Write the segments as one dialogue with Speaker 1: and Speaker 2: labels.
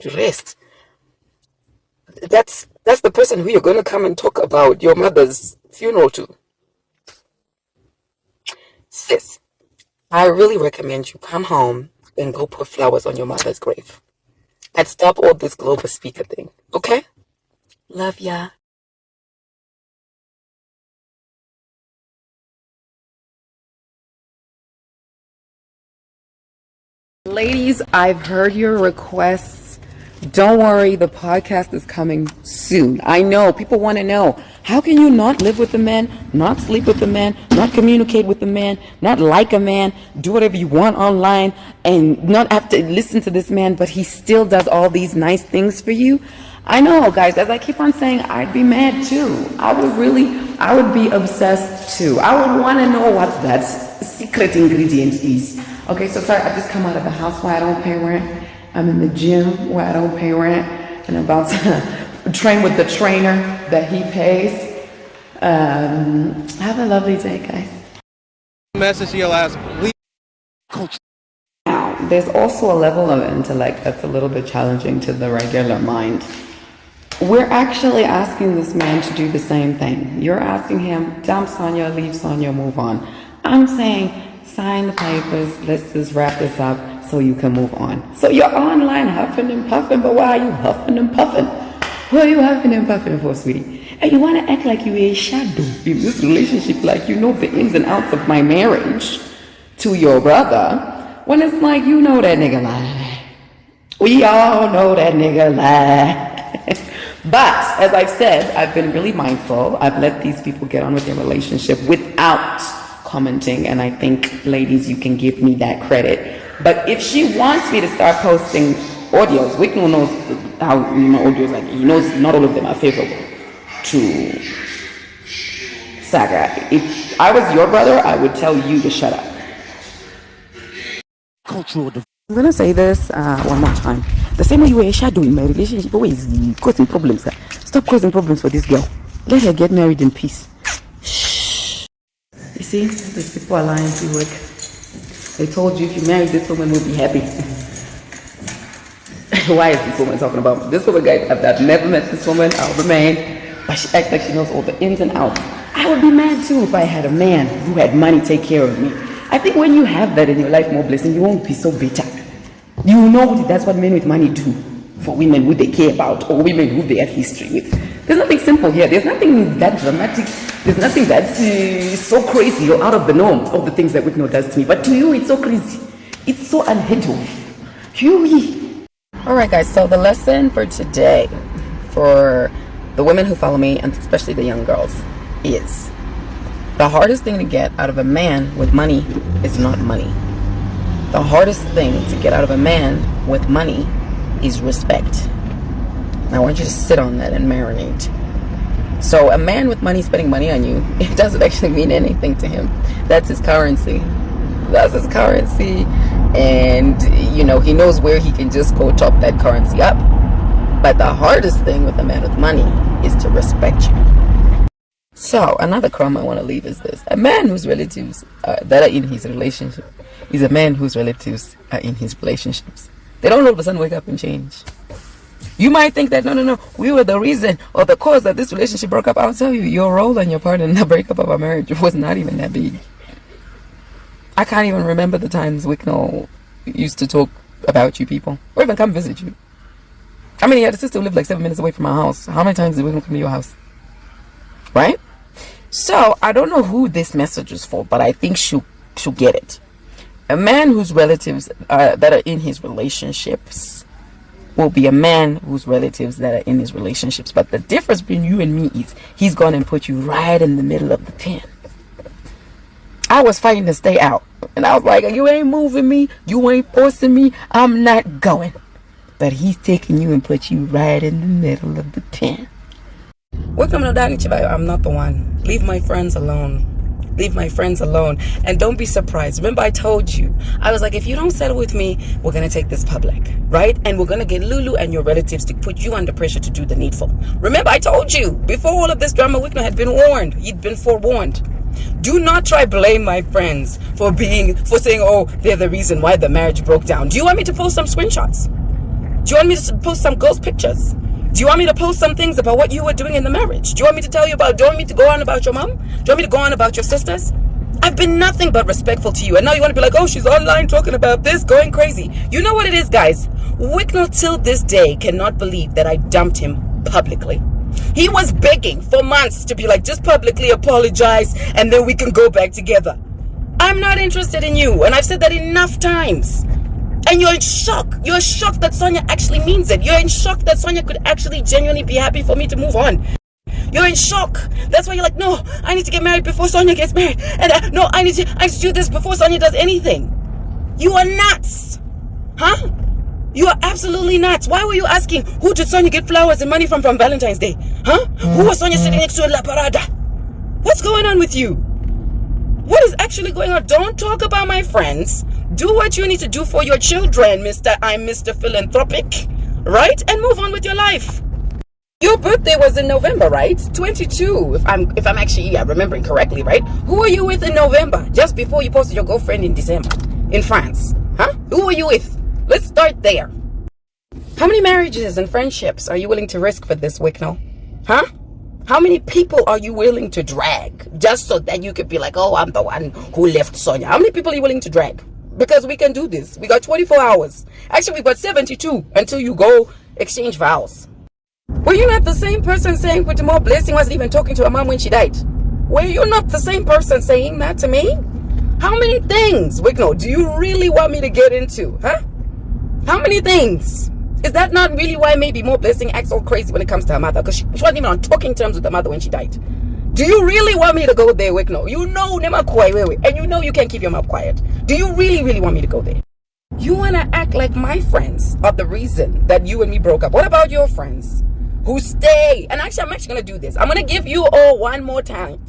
Speaker 1: to rest. That's the person who you're going to come and talk about your mother's funeral to. Sis, I really recommend you come home and go put flowers on your mother's grave. And stop all this global speaker thing, okay? Love ya.
Speaker 2: Ladies, I've heard your requests. Don't worry, the podcast is coming soon. I know people want to know, how can you not live with a man, not sleep with a man, not communicate with a man, not like a man, do whatever you want online, and not have to listen to this man, but he still does all these nice things for you? I know, guys, as I keep on saying, I'd be mad too. I would be obsessed too. I would want to know what that secret ingredient is. Okay, so sorry, I just come out of the house where I don't pay rent. I'm in the gym where I don't pay rent, and I'm about to train with the trainer that he pays. Have a lovely day, guys.
Speaker 3: Message your last
Speaker 2: Coach. Now, there's also a level of intellect that's a little bit challenging to the regular mind. We're actually asking this man to do the same thing. You're asking him, dump Sonja, leave Sonja, move on. I'm saying, sign the papers, let's just wrap this up so you can move on. So you're online huffing and puffing, but why are you huffing and puffing? What are you huffing and puffing for, sweetie? And you want to act like you're a shadow in this relationship, like you know the ins and outs of my marriage to your brother, when it's like, you know that nigga lie. We all know that nigga lie. But, as I've said, I've been really mindful. I've let these people get on with their relationship without commenting, and I think, ladies, you can give me that credit. But if she wants me to start posting audios, Wicknell knows how, audios, like, he knows not all of them are favorable to Saga. If I was your brother, I would tell you to shut up. I'm gonna say this one more time. The same way you were a shadow in my relationship, always causing problems. Stop causing problems for this girl. Let her get married in peace. Shh. You see, these people are lying to work. They told you if you marry this woman, we'll be happy. Why is this woman talking about this woman, guys? I've never met this woman. I'll remain. But she acts like she knows all the ins and outs. I would be mad too if I had a man who had money take care of me. I think when you have that in your life, more blessing, you won't be so bitter. You know that's what men with money do for women who they care about or women who they have history with. There's nothing simple here. There's nothing that dramatic. There's nothing that's so crazy or out of the norm, all the things that Wicknell does to me. But to you, it's so crazy. It's so unheard of. All right, guys. So the lesson for today, for the women who follow me, and especially the young girls, is the hardest thing to get out of a man with money is not money. The hardest thing to get out of a man with money is respect. And I want you to sit on that and marinate. So a man with money spending money on you, it doesn't actually mean anything to him. That's his currency. That's his currency. And, he knows where he can just go top that currency up. But the hardest thing with a man with money is to respect you. So another crumb I want to leave is this. A man whose relatives that are in his relationship is a man whose relatives are in his relationships. They don't all of a sudden wake up and change. You might think that, no, we were the reason or the cause that this relationship broke up. I'll tell you, your role and your part in the breakup of our marriage was not even that big. I can't even remember the times Wicknell used to talk about you people or even come visit you. I mean, he had a sister who lived like 7 minutes away from our house. How many times did Wicknell come to your house? Right? So, I don't know who this message is for, but I think she'll get it. A man whose relatives that are in his relationships will be a man whose relatives that are in his relationships. But the difference between you and me is he's going to put you right in the middle of the pen. I was fighting to stay out. And I was like, you ain't moving me. You ain't forcing me. I'm not going. But he's taking you and put you right in the middle of the pen. Wicknell Chivayo, I'm not the one. Leave my friends alone. Leave my friends alone. And don't be surprised. Remember, I told you. I was like, if you don't settle with me, we're going to take this public. Right? And we're going to get Lulu and your relatives to put you under pressure to do the needful. Remember, I told you. Before all of this drama, Wicknell had been warned. He'd been forewarned. Do not try blame my friends for saying, oh, they're the reason why the marriage broke down. Do you want me to post some screenshots?
Speaker 1: Do you want me to post some girls' pictures? Do you want me to post some things about what you were doing in the marriage? Do you want me to tell you about, do you want me to go on about your mom? Do you want me to go on about your sisters? I've been nothing but respectful to you. And now you want to be like, oh, she's online talking about this, going crazy. You know what it is, guys? Wicknell till this day cannot believe that I dumped him publicly. He was begging for months to be like, just publicly apologize and then we can go back together. I'm not interested in you. And I've said that enough times. And you're in shock. You're shocked that Sonja actually means it. You're in shock that Sonja could actually genuinely be happy for me to move on. You're in shock. That's why you're like, no, I need to get married before Sonja gets married. And no, I need to do this before Sonja does anything. You are nuts. Huh? You are absolutely nuts. Why were you asking who did Sonja get flowers and money from Valentine's Day? Huh? Who was Sonja sitting next to in La Parada? What's going on with you? What is actually going on? Don't talk about my friends. Do what you need to do for your children, I'm Mr. Philanthropic, right? And move on with your life. Your birthday was in November, right? 22, if I'm actually remembering correctly, right? Who were you with in November? Just before you posted your girlfriend in December in France, huh? Who were you with? Let's start there. How many marriages and friendships are you willing to risk for this, Wicknell? Huh? How many people are you willing to drag just so that you could be like, oh, I'm the one who left Sonja? How many people are you willing to drag? Because we can do this. We got 24 hours. Actually, we got 72 until you go exchange vows. Were you not the same person saying More Blessing wasn't even talking to her mom when she died? Were you not the same person saying that to me? How many things, Wicknell, do you really want me to get into? Huh? How many things? Is that not really why maybe More Blessing acts all crazy when it comes to her mother? Because she wasn't even on talking terms with her mother when she died. Do you really want me to go there, Wicknell? You know and you know you can't keep your mouth quiet. Do you really, really want me to go there? You want to act like my friends are the reason that you and me broke up. What about your friends who stay? And actually, I'm actually going to do this. I'm going to give you all one more time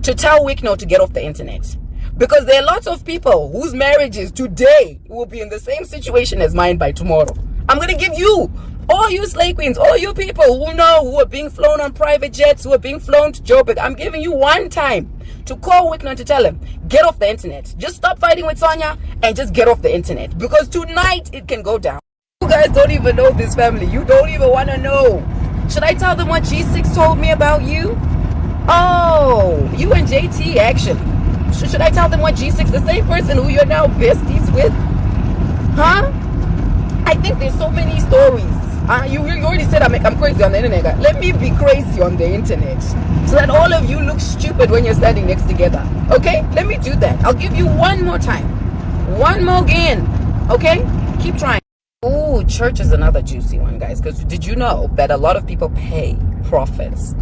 Speaker 1: to tell Wicknell to get off the internet. Because there are lots of people whose marriages today will be in the same situation as mine by tomorrow. I'm going to give you, all you slay queens, all you people who are being flown on private jets, who are being flown to Joburg, I'm giving you one time to call Wicknell and to tell him, get off the internet. Just stop fighting with Sonja and just get off the internet. Because tonight it can go down. You guys don't even know this family. You don't even want to know. Should I tell them what G6 told me about you? Oh, you and JT actually. Should I tell them what G6, the same person who you're now besties with? Huh? I think there's so many stories. You already said I'm crazy on the internet. Let me be crazy on the internet so that all of you look stupid when you're standing next together. Okay? Let me do that. I'll give you one more time. One more again. Okay? Keep trying. Oh, church is another juicy one, guys. Because did you know that a lot of people pay prophets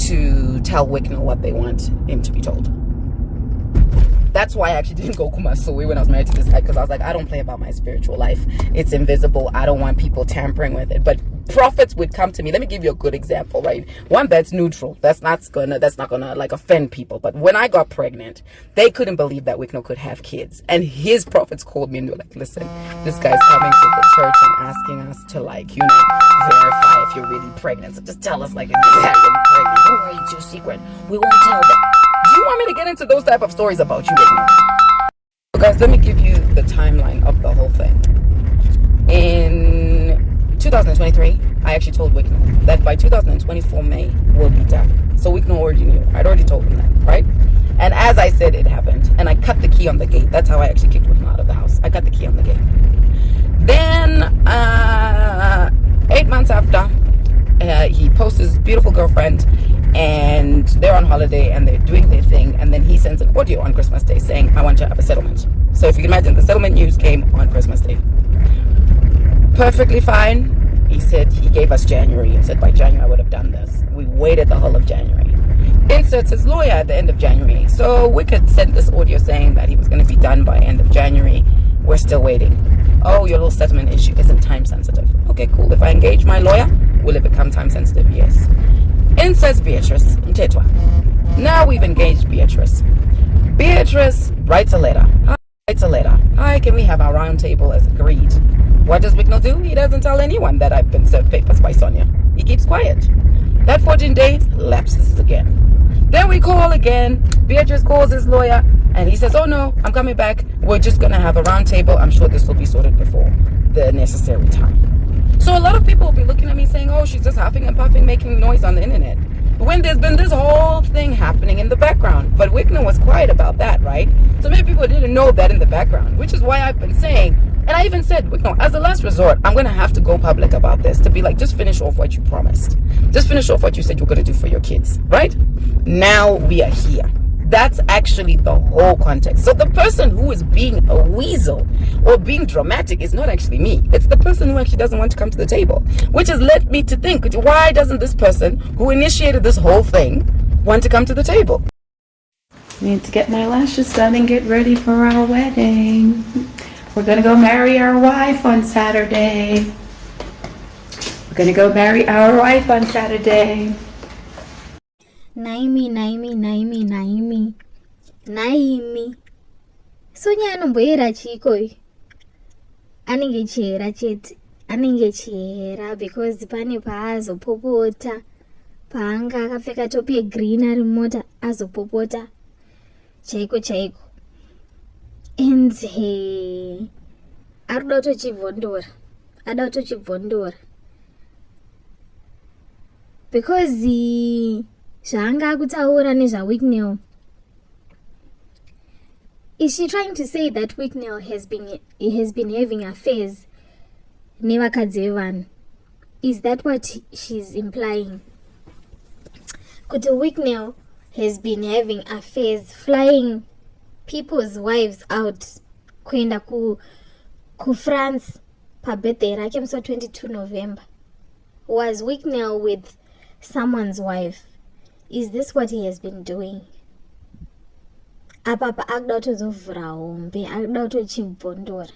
Speaker 1: to tell Wicknell what they want him to be told? That's why I actually didn't go Kumasowe when I was married to this guy, because I was like, I don't play about my spiritual life. It's invisible. I don't want people tampering with it. But prophets would come to me. Let me give you a good example, right? One that's neutral. That's not gonna like offend people. But when I got pregnant, they couldn't believe that Wicknell could have kids. And his prophets called me and they were like, listen, this guy's coming to the church and asking us to verify if you're really pregnant. So just tell us is that really pregnant? Don't worry, it's your secret. We won't tell them. Do you want me to get into those type of stories about you, Wicknell? So guys, let me give you the timeline of the whole thing. In 2023, I actually told Wicknell that by 2024 May, we'll be done. So Wicknell already knew. I'd already told him that, right? And as I said, it happened. And I cut the key on the gate. That's how I actually kicked Wicknell out of the house. I cut the key on the gate. Then, 8 months after, he posts his beautiful girlfriend, and they're on holiday and they're doing their thing, and then he sends an audio on Christmas Day saying, I want to have a settlement. So if you can imagine, the settlement news came on Christmas Day. Perfectly fine. He said he gave us January and said by January I would have done this. We waited the whole of January. Inserts his lawyer at the end of January. So Wicked sent this audio saying that he was going to be done by end of January. We're still waiting. Oh, your little settlement issue isn't time sensitive. Okay, cool. If I engage my lawyer, will it become time sensitive? Yes. Inserts Beatrice. Mtetwa. Now we've engaged Beatrice. Beatrice writes a letter. Hi, can we have our round table as agreed? What does Wicknell do? He doesn't tell anyone that I've been served papers by Sonja. He keeps quiet. That 14 days lapses again. Then we call again. Beatrice calls his lawyer and he says, oh no, I'm coming back. We're just going to have a round table. I'm sure this will be sorted before the necessary time. So a lot of people will be looking at me saying, oh, she's just huffing and puffing, making noise on the internet, when there's been this whole thing happening in the background. But Wicknell was quiet about that, right? So many people didn't know that in the background, which is why I've been saying, and I even said, Wicknell, as a last resort, I'm going to have to go public about this, to be like, just finish off what you promised. Just finish off what you said you were going to do for your kids, right? Now we are here. That's actually the whole context. So the person who is being a weasel or being dramatic is not actually me. It's the person who actually doesn't want to come to the table, which has led me to think, why doesn't this person who initiated this whole thing want to come to the table?
Speaker 2: I need to get my lashes done and get ready for our wedding. We're gonna go marry our wife on Saturday.
Speaker 4: Naimi. Sonja anomboera chikoi. Anenge chihera chete. Anenge chihera because pane paazopopota. Paanga akapfeka topi yegreen ari mota azopopota. Chaiko. And arida kutochibvondora. Because zvaanga kutaura nezvaWicknell, is she trying to say that Wicknell has been having affairs nevakadzi vevanhu? Is that what she's implying? Kuti Wicknell has been having affairs, flying people's wives out kuenda ku France pa birthday rake musi 22 November. Was Wicknell with someone's wife? Is this what he has been doing? Apapa akuda kutozovhura hombe, akuda kutochibvondora.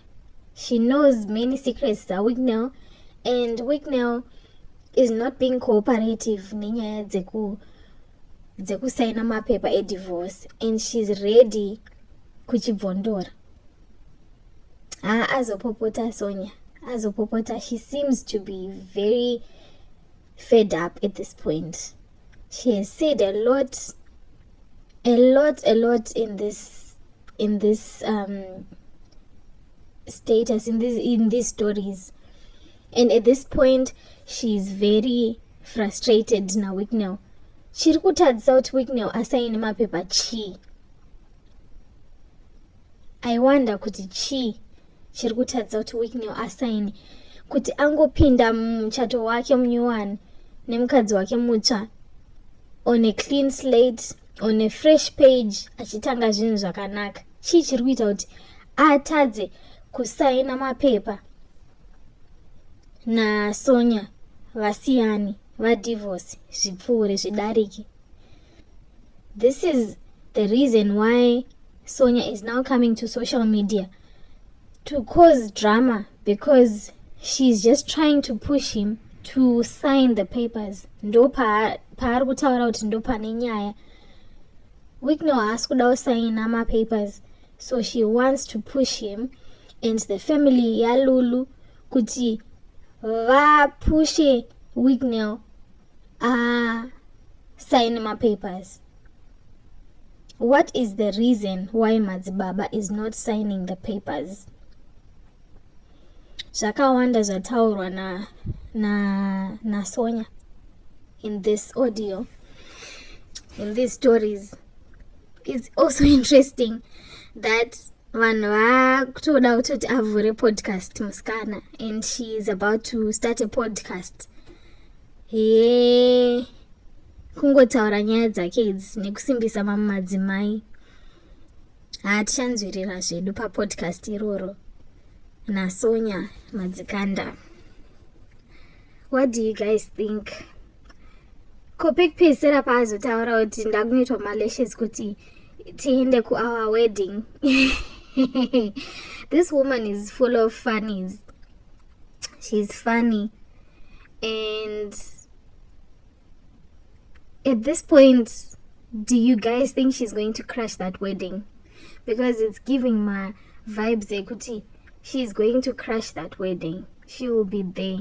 Speaker 4: She knows many secrets dzaWicknell, and Wicknell is not being cooperative nenyaya dzekusaina mapepa edivorce, and she's ready kuchibvondora. Azopopota Sonja, azopopota. She seems to be very fed up at this point. She has said a lot in this status, in these stories, and at this point she's very frustrated na Wicknell. Chiri kutadzisa kuti Wicknell asaine mapepa chi. I wonder kuti chi chiri kutadzisa kuti Wicknell asaine, kuti angopinda muchato wake munyuwani nemukadzi wake mutsva on a clean slate, on a fresh page, achitanga zvinhu zvakanaka. Chii chiri kuita kuti atadze kusaina mapepa naSonja, vasiyani, vadivorce, zvipfuure zvidarike? This is the reason why Sonja is now coming to social media to cause drama, because she's just trying to push him to sign the papers. Ndo paari kutaura kuti ndo pane nyaya. Wicknell haasi kuda kusaina mapapers, so she wants to push him and the family yaLulu kuti vapushe Wicknell sign mapapers. What is the reason why Madzibaba is not signing the papers? Zvakawanda zvataurwa na Sonja in this audio, in these stories. It's also interesting that vanhu vakutoda kutoti avhure podcast musikana, and she is about to start a podcast. Kungotaura nyaya dzake idzi nekusimbisa mamwe madzimai. Hatichanzwirira zvedu papodcast iroro naSonja Madzikanda. What do you guys think? Kopekupedzisira paazotaura kuti ndakunoitwa malashes kuti tiende our wedding. This woman is full of funnies. She's funny, and at this point, do you guys think she's going to crash that wedding? Because it's giving my vibes ekuti she's going to crash that wedding. She will be there.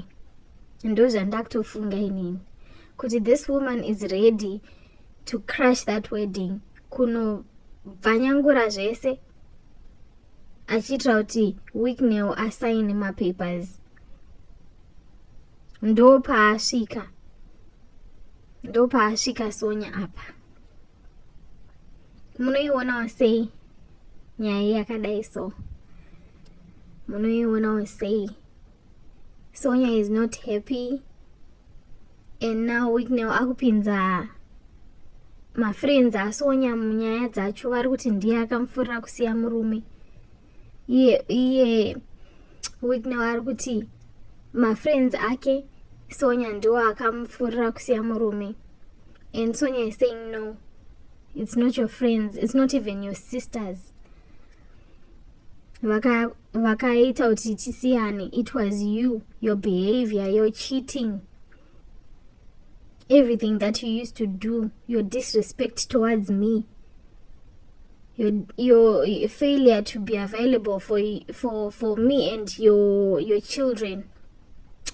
Speaker 4: And those are ndakutofunga inini kuti this woman is ready to crash that wedding, kuno bvanyangura zvese achitira kuti Wicknell asaine mapapers. ndopaasvika Sonya apa. Munoionawo sei nyaya yakadai so? Munoionawo sei? Sonya is not happy, and now Wicknell akupinza mafriends aSonya munyaya dzacho, vari kuti ndiye akamufurira kusiya murume. Iye Wicknell ari kuti mafriends ake Sonya ndiwo akamufurira kusiya murume, and Sonya is saying no, it's not your friends, it's not even your sisters. Vakaita kuti tisiyane, it was you, your behavior, your cheating, everything that you used to do, your disrespect towards me, your failure to be available for me and your children,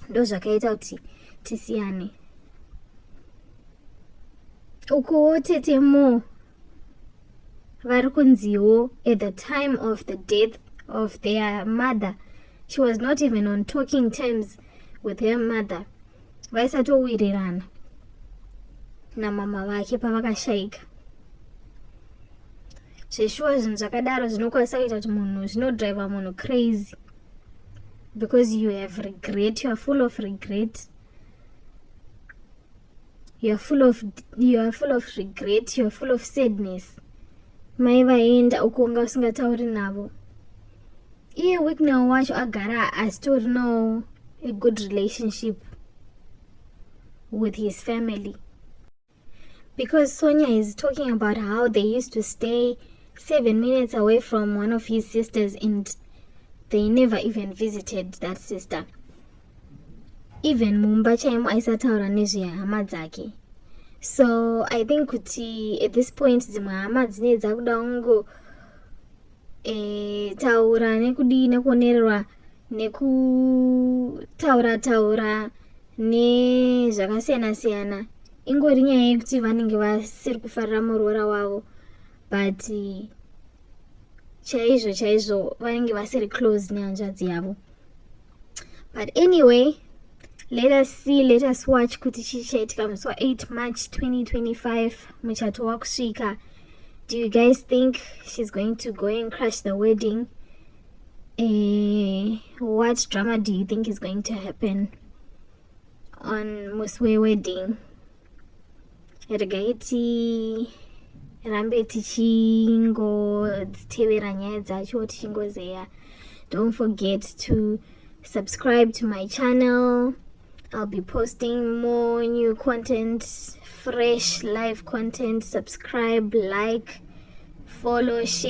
Speaker 4: ndo zvakaita kuti tisiyane. Ukowo tetemo vari kunziwo at the time of the death of their mother, she was not even on talking terms with her mother. Vaisatowirirana namama vake pavakashayika. Zveshuwa zvinhu zvakadaro zvinokwanisa kuita kuti munhu, zvinodriva munhu crazy, because you have regret, you are full of regret, you are full of regret, you are full of sadness. Mai vaenda uko unga usingatauri navo. Iye Wicknell wacho agara asitorinawo a good relationship with his family, because Sonya is talking about how they used to stay 7 minutes away from one of his sisters and they never even visited that sister. Even mumba chaimo aisataura nezvehama dzake. So I think kuti at this point dzimwe hama dzine dzakuda kungo taura nekudii nekuonererwa nekutaura nezvakasiyana-siyana. Ingori nyaya yekuti vanenge vasiri kufarira muroora wavo, but chaizvo vanenge vasiri close nehanzvadzi yavo. But anyway, let us watch kuti chichaitika musi wa8 March 2025 muchato wakusvika. Do you guys think she's going to go and crash the wedding? What drama do you think is going to happen on musi wedding? Regai rambe tichingodzitevera nyaya dzacho tichingozeya. Don't forget to subscribe to my channel. I'll be posting more new content, fresh live content. Subscribe, like, follow, share.